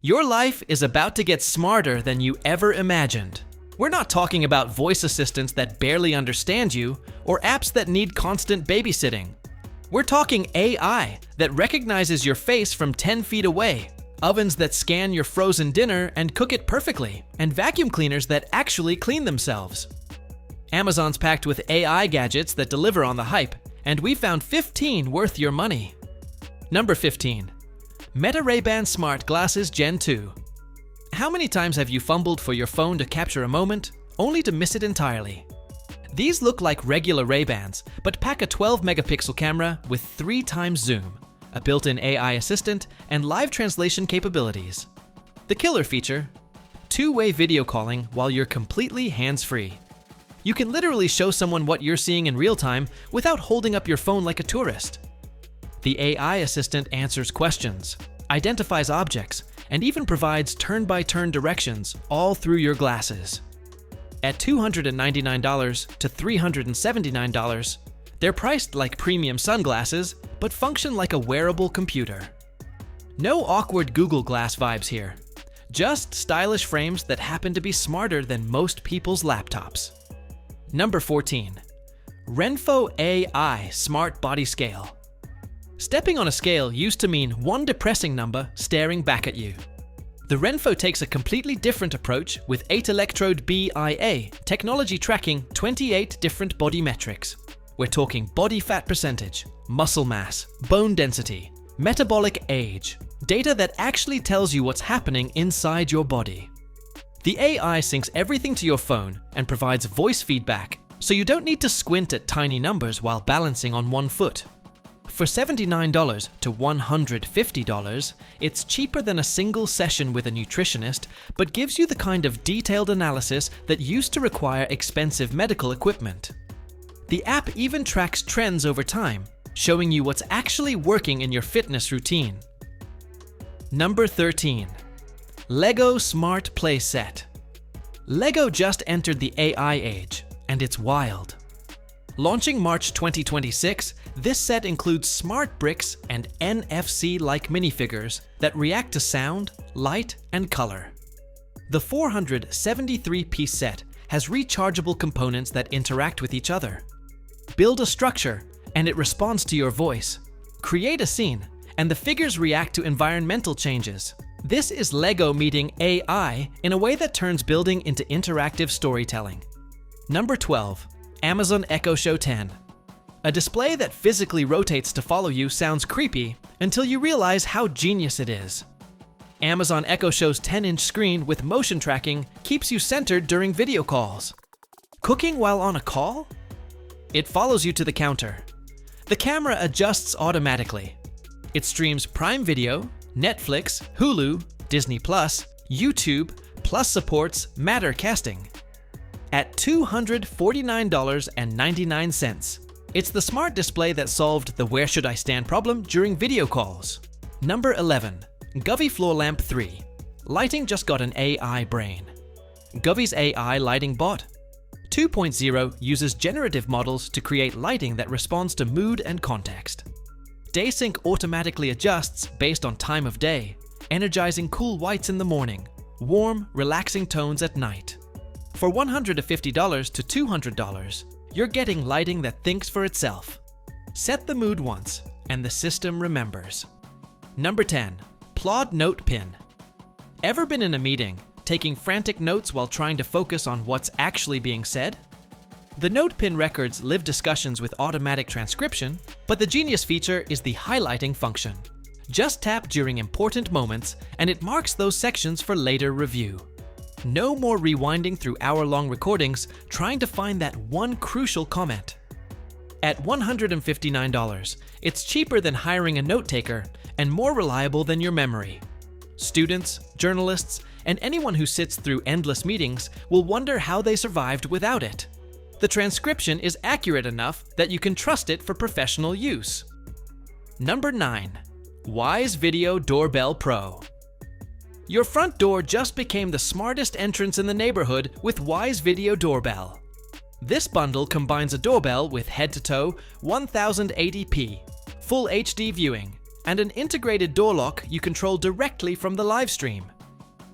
Your life is about to get smarter than you ever imagined. We're not talking about voice assistants that barely understand you or apps that need constant babysitting. We're talking AI that recognizes your face from 10 feet away, ovens that scan your frozen dinner and cook it perfectly, and vacuum cleaners that actually clean themselves. Amazon's packed with AI gadgets that deliver on the hype, and we found 15 worth your money. Number 15. Meta Ray-Ban Smart Glasses Gen 2. How many times have you fumbled for your phone to capture a moment, only to miss it entirely? These look like regular Ray-Bans, but pack a 12-megapixel camera with 3 times zoom, a built-in AI assistant, and live translation capabilities. The killer feature: two-way video calling while you're completely hands-free. You can literally show someone what you're seeing in real time without holding up your phone like a tourist. The AI assistant answers questions, identifies objects, and even provides turn-by-turn directions all through your glasses. At $299 to $379, they're priced like premium sunglasses, but function like a wearable computer. No awkward Google Glass vibes here. Just stylish frames that happen to be smarter than most people's laptops. Number 14. Renpho AI Smart Body Scale. Stepping on a scale used to mean one depressing number staring back at you. The Renpho takes a completely different approach with 8-electrode BIA technology tracking 28 different body metrics. We're talking body fat percentage, muscle mass, bone density, metabolic age, data that actually tells you what's happening inside your body. The AI syncs everything to your phone and provides voice feedback, so you don't need to squint at tiny numbers while balancing on one foot. For $79 to $150, it's cheaper than a single session with a nutritionist, but gives you the kind of detailed analysis that used to require expensive medical equipment. The app even tracks trends over time, showing you what's actually working in your fitness routine. Number 13. Lego Smart Play Set. Lego just entered the AI age, and it's wild. Launching March 2026, this set includes smart bricks and NFC-like minifigures that react to sound, light, and color. The 473-piece set has rechargeable components that interact with each other. Build a structure, and it responds to your voice. Create a scene, and the figures react to environmental changes. This is Lego meeting AI in a way that turns building into interactive storytelling. Number 12. Amazon Echo Show 10. A display that physically rotates to follow you sounds creepy until you realize how genius it is. Amazon Echo Show's 10-inch screen with motion tracking keeps you centered during video calls. Cooking while on a call? It follows you to the counter. The camera adjusts automatically. It streams Prime Video, Netflix, Hulu, Disney+, YouTube, plus supports Matter casting. At $249.99. It's the smart display that solved the "where should I stand" problem during video calls. Number 11. Govee Floor Lamp 3. Lighting just got an AI brain. Govee's AI lighting bot 2.0 uses generative models to create lighting that responds to mood and context. DaySync automatically adjusts based on time of day, energizing cool whites in the morning, warm, relaxing tones at night. For $150 to $200, you're getting lighting that thinks for itself. Set the mood once, and the system remembers. Number 10. Plaud NotePin. Ever been in a meeting, taking frantic notes while trying to focus on what's actually being said? The NotePin records live discussions with automatic transcription, but the genius feature is the highlighting function. Just tap during important moments, and it marks those sections for later review. No more rewinding through hour-long recordings trying to find that one crucial comment. At $159, it's cheaper than hiring a note-taker and more reliable than your memory. Students, journalists, and anyone who sits through endless meetings will wonder how they survived without it. The transcription is accurate enough that you can trust it for professional use. Number 9. Wyze Video Doorbell Pro. Your front door just became the smartest entrance in the neighborhood with Wyze Video Doorbell. This bundle combines a doorbell with head-to-toe 1080p, full HD viewing, and an integrated door lock you control directly from the live stream.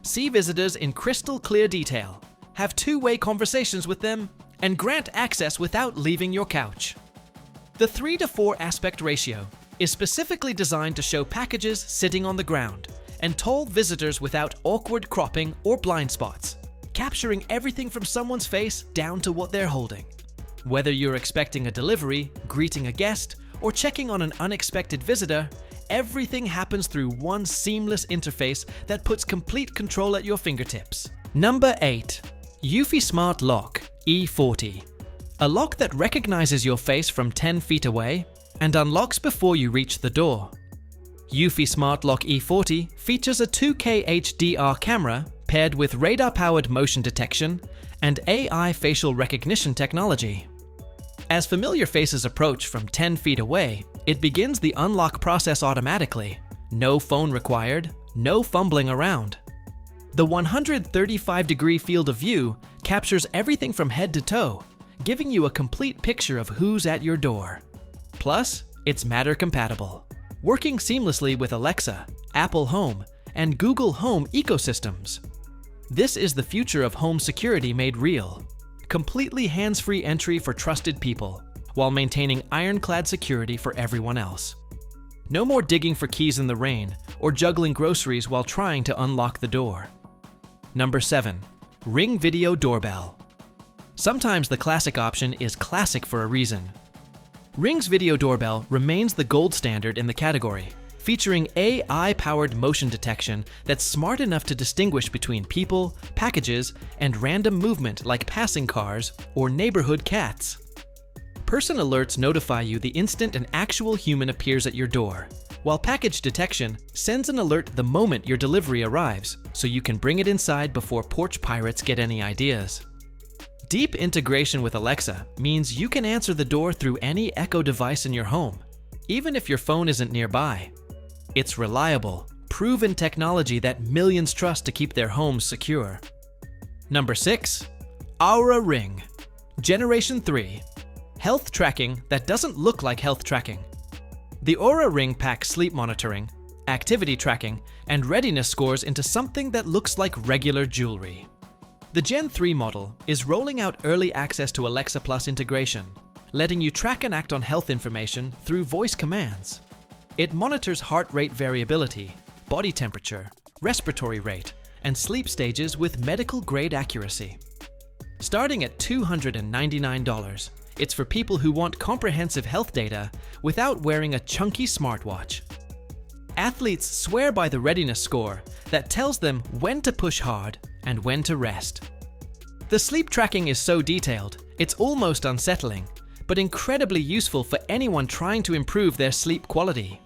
See visitors in crystal clear detail, have two-way conversations with them, and grant access without leaving your couch. The 3:4 aspect ratio is specifically designed to show packages sitting on the ground and tall visitors without awkward cropping or blind spots, capturing everything from someone's face down to what they're holding. Whether you're expecting a delivery, greeting a guest, or checking on an unexpected visitor, everything happens through one seamless interface that puts complete control at your fingertips. Number 8. Eufy Smart Lock E40. A lock that recognizes your face from 10 feet away and unlocks before you reach the door. Eufy Smart Lock E40 features a 2K HDR camera paired with radar-powered motion detection and AI facial recognition technology. As familiar faces approach from 10 feet away, it begins the unlock process automatically. No phone required, no fumbling around. The 135-degree field of view captures everything from head to toe, giving you a complete picture of who's at your door. Plus, it's Matter compatible, working seamlessly with Alexa, Apple Home, and Google Home ecosystems. This is the future of home security made real. Completely hands-free entry for trusted people, while maintaining ironclad security for everyone else. No more digging for keys in the rain or juggling groceries while trying to unlock the door. Number 7. Ring Video Doorbell. Sometimes the classic option is classic for a reason. Ring's Video Doorbell remains the gold standard in the category, featuring AI-powered motion detection that's smart enough to distinguish between people, packages, and random movement like passing cars or neighborhood cats. Person alerts notify you the instant an actual human appears at your door, while package detection sends an alert the moment your delivery arrives, so you can bring it inside before porch pirates get any ideas. Deep integration with Alexa means you can answer the door through any Echo device in your home, even if your phone isn't nearby. It's reliable, proven technology that millions trust to keep their homes secure. Number 6. Oura Ring Generation 3. Health tracking that doesn't look like health tracking. The Oura Ring packs sleep monitoring, activity tracking, and readiness scores into something that looks like regular jewelry. The Gen 3 model is rolling out early access to Alexa Plus integration, letting you track and act on health information through voice commands. It monitors heart rate variability, body temperature, respiratory rate, and sleep stages with medical-grade accuracy. Starting at $299, it's for people who want comprehensive health data without wearing a chunky smartwatch. Athletes swear by the readiness score that tells them when to push hard and when to rest. The sleep tracking is so detailed, it's almost unsettling, but incredibly useful for anyone trying to improve their sleep quality.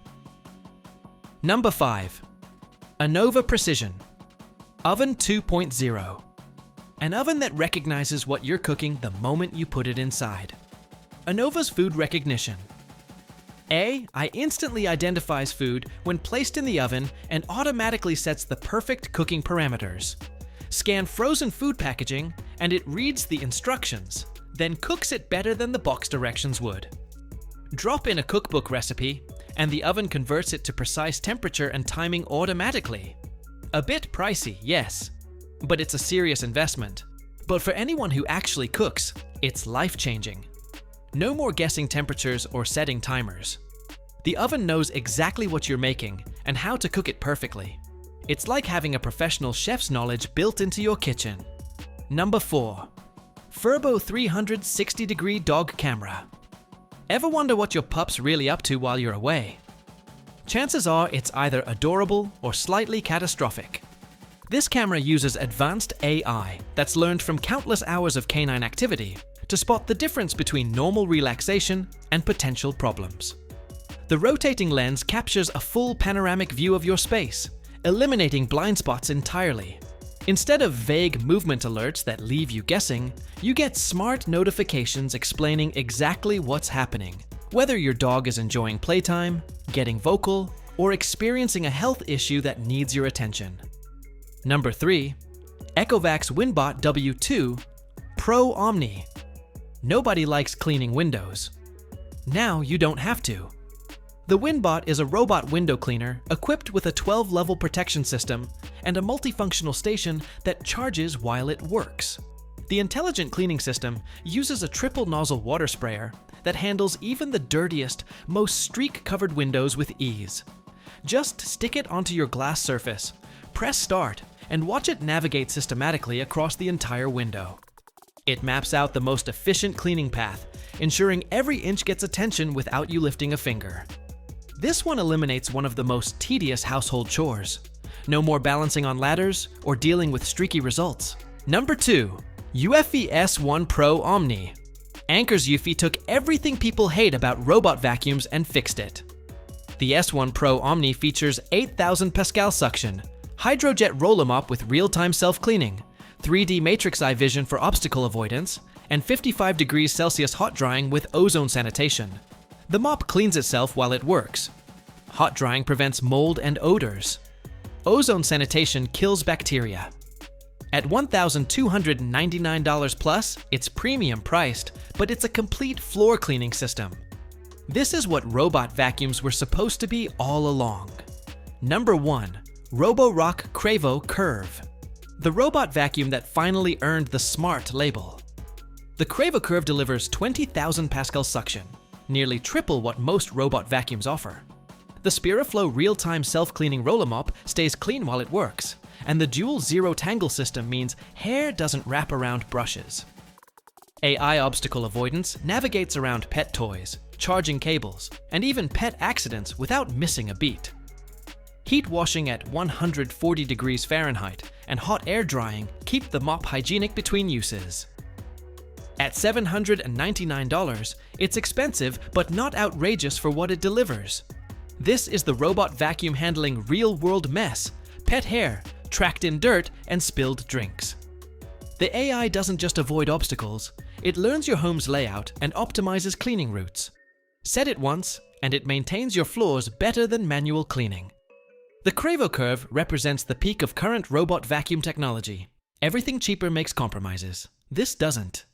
Number 5. Anova Precision Oven 2.0. An oven that recognizes what you're cooking the moment you put it inside. Anova's food recognition. AI instantly identifies food when placed in the oven and automatically sets the perfect cooking parameters. Scan frozen food packaging and it reads the instructions, then cooks it better than the box directions would. Drop in a cookbook recipe and the oven converts it to precise temperature and timing automatically. A bit pricey, yes, but it's a serious investment. But for anyone who actually cooks, it's life-changing. No more guessing temperatures or setting timers. The oven knows exactly what you're making and how to cook it perfectly. It's like having a professional chef's knowledge built into your kitchen. Number 4. Furbo 360-degree dog camera. Ever wonder what your pup's really up to while you're away? Chances are it's either adorable or slightly catastrophic. This camera uses advanced AI that's learned from countless hours of canine activity to spot the difference between normal relaxation and potential problems. The rotating lens captures a full panoramic view of your space, eliminating blind spots entirely. Instead of vague movement alerts that leave you guessing, you get smart notifications explaining exactly what's happening, whether your dog is enjoying playtime, getting vocal, or experiencing a health issue that needs your attention. Number 3. ECOVACS WINBOT W2 Pro Omni. Nobody likes cleaning windows. Now you don't have to. The WINBOT is a robot window cleaner equipped with a 12-level protection system and a multifunctional station that charges while it works. The intelligent cleaning system uses a triple nozzle water sprayer that handles even the dirtiest, most streak-covered windows with ease. Just stick it onto your glass surface, press start, and watch it navigate systematically across the entire window. It maps out the most efficient cleaning path, ensuring every inch gets attention without you lifting a finger. This one eliminates one of the most tedious household chores. No more balancing on ladders or dealing with streaky results. Number 2. Eufy S1 Pro Omni. Anker's Eufy took everything people hate about robot vacuums and fixed it. The S1 Pro Omni features 8,000 Pascal suction, Hydrojet roller mop with real-time self-cleaning, 3D matrix eye vision for obstacle avoidance, and 55 degrees Celsius hot drying with ozone sanitation. The mop cleans itself while it works. Hot drying prevents mold and odors. Ozone sanitation kills bacteria. At $1,299 plus, it's premium priced, but it's a complete floor cleaning system. This is what robot vacuums were supposed to be all along. Number 1. Roborock Qrevo Curv. The robot vacuum that finally earned the smart label. The Qrevo Curv delivers 20,000 Pascal suction, nearly triple what most robot vacuums offer. The SpiraFlow real-time self-cleaning roller mop stays clean while it works, and the dual zero tangle system means hair doesn't wrap around brushes. AI obstacle avoidance navigates around pet toys, charging cables, and even pet accidents without missing a beat. Heat washing at 140 degrees Fahrenheit and hot air drying keep the mop hygienic between uses. At $799, it's expensive but not outrageous for what it delivers. This is the robot vacuum handling real-world mess, pet hair, tracked in dirt, and spilled drinks. The AI doesn't just avoid obstacles, it learns your home's layout and optimizes cleaning routes. Set it once, and it maintains your floors better than manual cleaning. The Qrevo Curv represents the peak of current robot vacuum technology. Everything cheaper makes compromises. This doesn't.